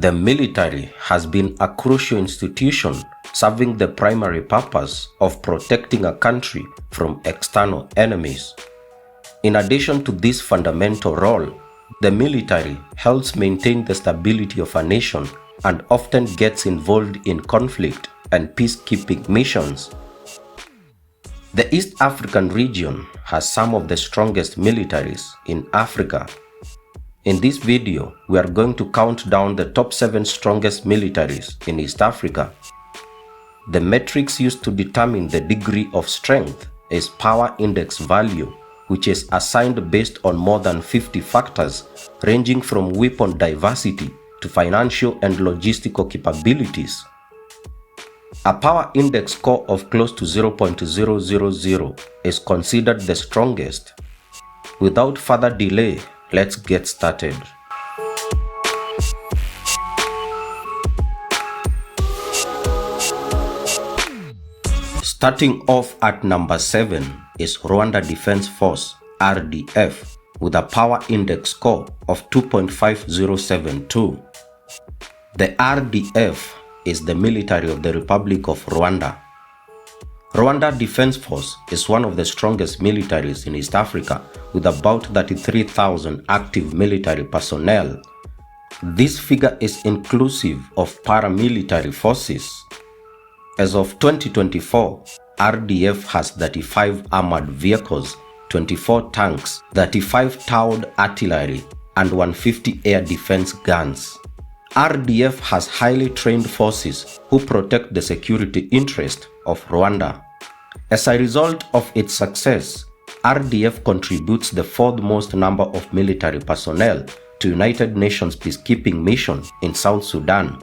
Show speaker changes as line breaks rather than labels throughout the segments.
The military has been a crucial institution serving the primary purpose of protecting a country from external enemies. In addition to this fundamental role, the military helps maintain the stability of a nation and often gets involved in conflict and peacekeeping missions. The East African region has some of the strongest militaries in Africa. In this video, we are going to count down the top 7 strongest militaries in East Africa. The metrics used to determine the degree of strength is Power Index value, which is assigned based on more than 50 factors ranging from weapon diversity to financial and logistical capabilities. A Power Index score of close to 0.000 is considered the strongest. Without further delay, let's get started. Starting off at number 7 is Rwanda Defense Force (RDF) with a Power Index score of 2.5072. The RDF is the military of the Republic of Rwanda. Rwanda Defense Force is one of the strongest militaries in East Africa with about 33,000 active military personnel. This figure is inclusive of paramilitary forces. As of 2024, RDF has 35 armored vehicles, 24 tanks, 35 towed artillery, and 150 air defense guns. RDF has highly trained forces who protect the security interest of Rwanda. As a result of its success, RDF contributes the 4th most number of military personnel to United Nations peacekeeping mission in South Sudan.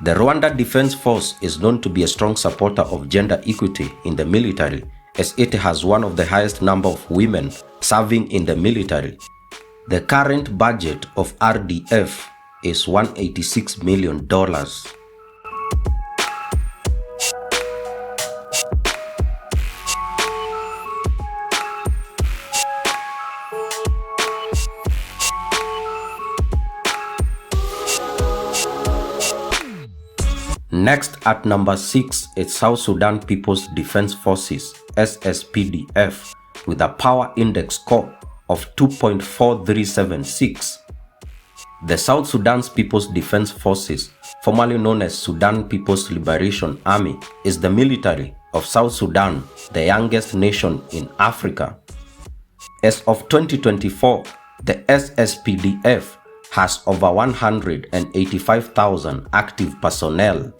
The Rwanda Defense Force is known to be a strong supporter of gender equity in the military, as it has one of the highest number of women serving in the military. The current budget of RDF is $186 million. Next at number 6 is South Sudan People's Defense Forces (SSPDF) with a Power Index score of 2.4376. The South Sudan's People's Defense Forces, formerly known as Sudan People's Liberation Army, is the military of South Sudan, the youngest nation in Africa. As of 2024, the SSPDF has over 185,000 active personnel.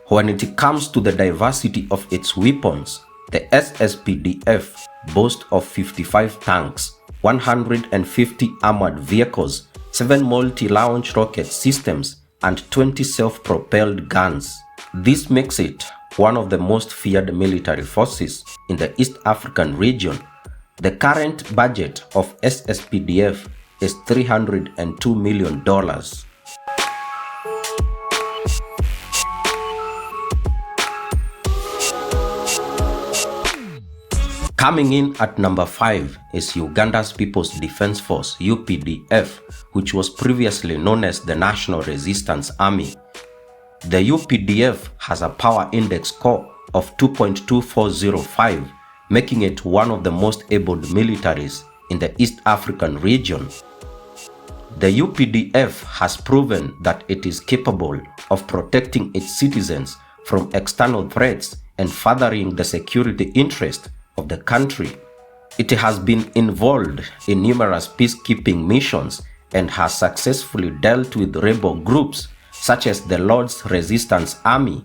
When it comes to the diversity of its weapons, the SSPDF boasts of 55 tanks, 150 armored vehicles, 7 multi-launch rocket systems, and 20 self-propelled guns. This makes it one of the most feared military forces in the East African region. The current budget of SSPDF is $302 million. Coming in at number 5 is Uganda's People's Defense Force (UPDF), which was previously known as the National Resistance Army. The UPDF has a Power Index score of 2.2405, making it one of the most able militaries in the East African region. The UPDF has proven that it is capable of protecting its citizens from external threats and furthering the security interest of the country. It has been involved in numerous peacekeeping missions and has successfully dealt with rebel groups such as the Lord's Resistance Army.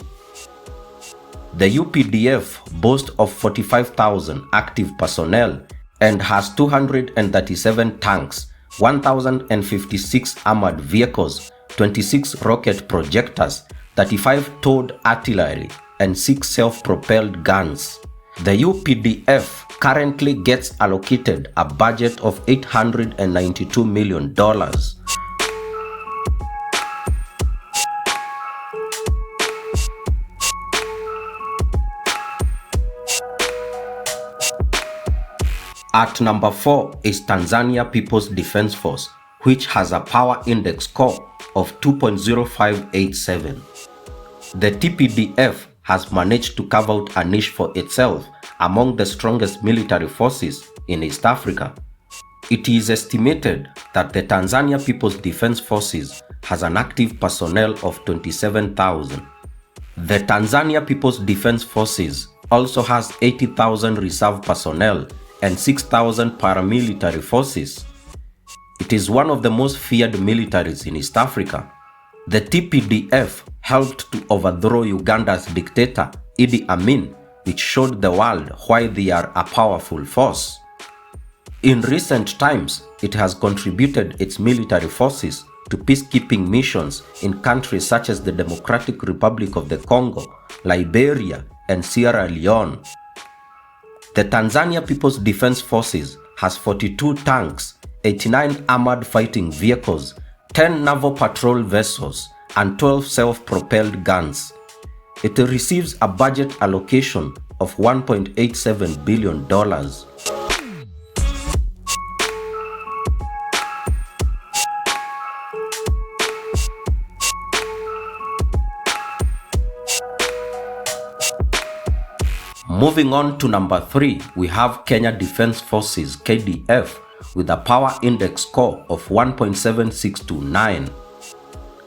The UPDF boasts of 45,000 active personnel and has 237 tanks, 1,056 armored vehicles, 26 rocket projectors, 35 towed artillery, and 6 self-propelled guns. The UPDF currently gets allocated a budget of $892 million. At number 4 is Tanzania People's Defense Force, which has a Power Index score of 2.0587. The TPDF has managed to carve out a niche for itself among the strongest military forces in East Africa. It is estimated that the Tanzania People's Defense Forces has an active personnel of 27,000. The Tanzania People's Defense Forces also has 80,000 reserve personnel and 6,000 paramilitary forces. It is one of the most feared militaries in East Africa. The TPDF helped to overthrow Uganda's dictator Idi Amin, which showed the world why they are a powerful force. In recent times, it has contributed its military forces to peacekeeping missions in countries such as the Democratic Republic of the Congo, Liberia, and Sierra Leone. The Tanzania People's Defense Forces has 42 tanks, 89 armored fighting vehicles, 10 naval patrol vessels, and 12 self-propelled guns. It receives a budget allocation of $1.87 billion. Moving on to number 3, we have Kenya Defense Forces KDF with a power index score of 1.7629.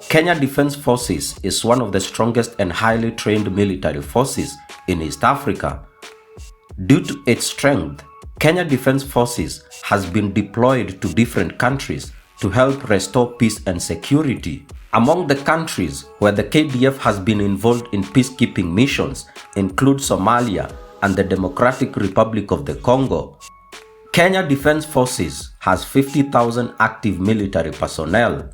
Kenya Defense Forces is one of the strongest and highly trained military forces in East Africa. Due to its strength, Kenya Defense Forces has been deployed to different countries to help restore peace and security. Among the countries where the KDF has been involved in peacekeeping missions include Somalia and the Democratic Republic of the Congo. Kenya Defense Forces has 50,000 active military personnel.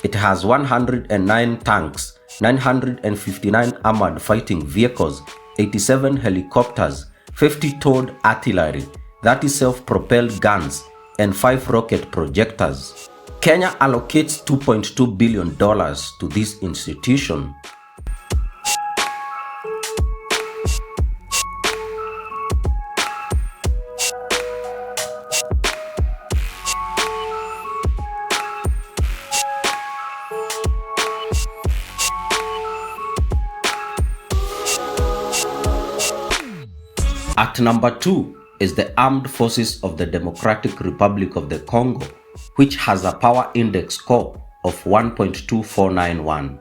It has 109 tanks, 959 armored fighting vehicles, 87 helicopters, 50 towed artillery, 30 self-propelled guns, and 5 rocket projectors. Kenya allocates $2.2 billion to this institution. At number 2 is the Armed Forces of the Democratic Republic of the Congo, which has a power index score of 1.2491.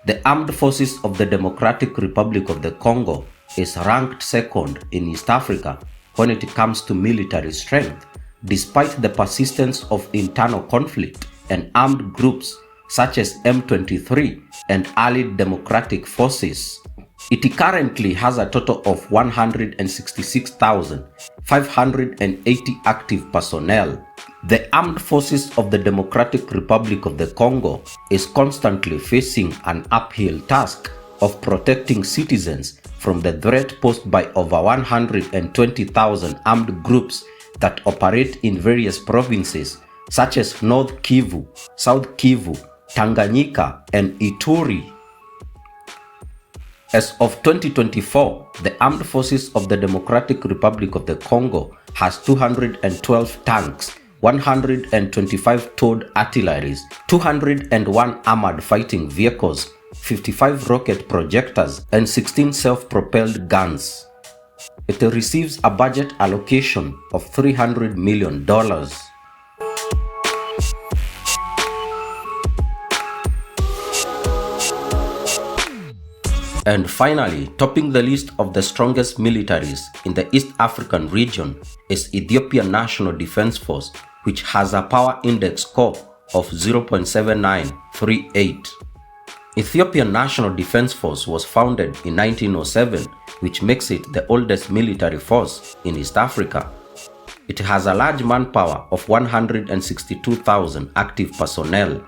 The Armed Forces of the Democratic Republic of the Congo is ranked second in East Africa when it comes to military strength, despite the persistence of internal conflict and armed groups such as M23 and Allied Democratic Forces. It currently has a total of 166,580 active personnel. The Armed Forces of the Democratic Republic of the Congo is constantly facing an uphill task of protecting citizens from the threat posed by over 120,000 armed groups that operate in various provinces such as North Kivu, South Kivu, Tanganyika, and Ituri. As of 2024, the Armed Forces of the Democratic Republic of the Congo has 212 tanks, 125 towed artilleries, 201 armored fighting vehicles, 55 rocket projectors, and 16 self-propelled guns. It receives a budget allocation of $300 million. And finally, topping the list of the strongest militaries in the East African region is Ethiopia National Defense Force, which has a power index score of 0.7938. Ethiopian National Defense Force was founded in 1907, which makes it the oldest military force in East Africa. It has a large manpower of 162,000 active personnel.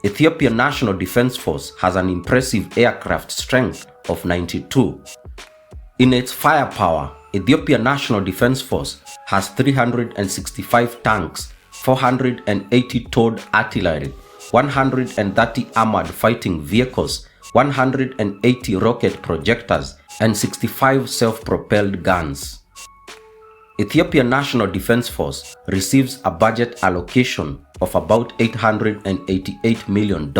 Ethiopian National Defense Force has an impressive aircraft strength of 92. In its firepower, Ethiopian National Defense Force has 365 tanks, 480 towed artillery, 130 armored fighting vehicles, 180 rocket projectors, and 65 self-propelled guns. Ethiopia National Defense Force receives a budget allocation of about $888 million.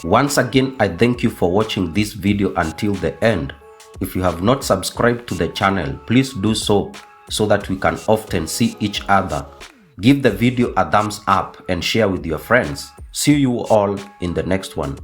Once again, I thank you for watching this video until the end. If you have not subscribed to the channel, please do so that we can often see each other. Give the video a thumbs up and share with your friends. See you all in the next one.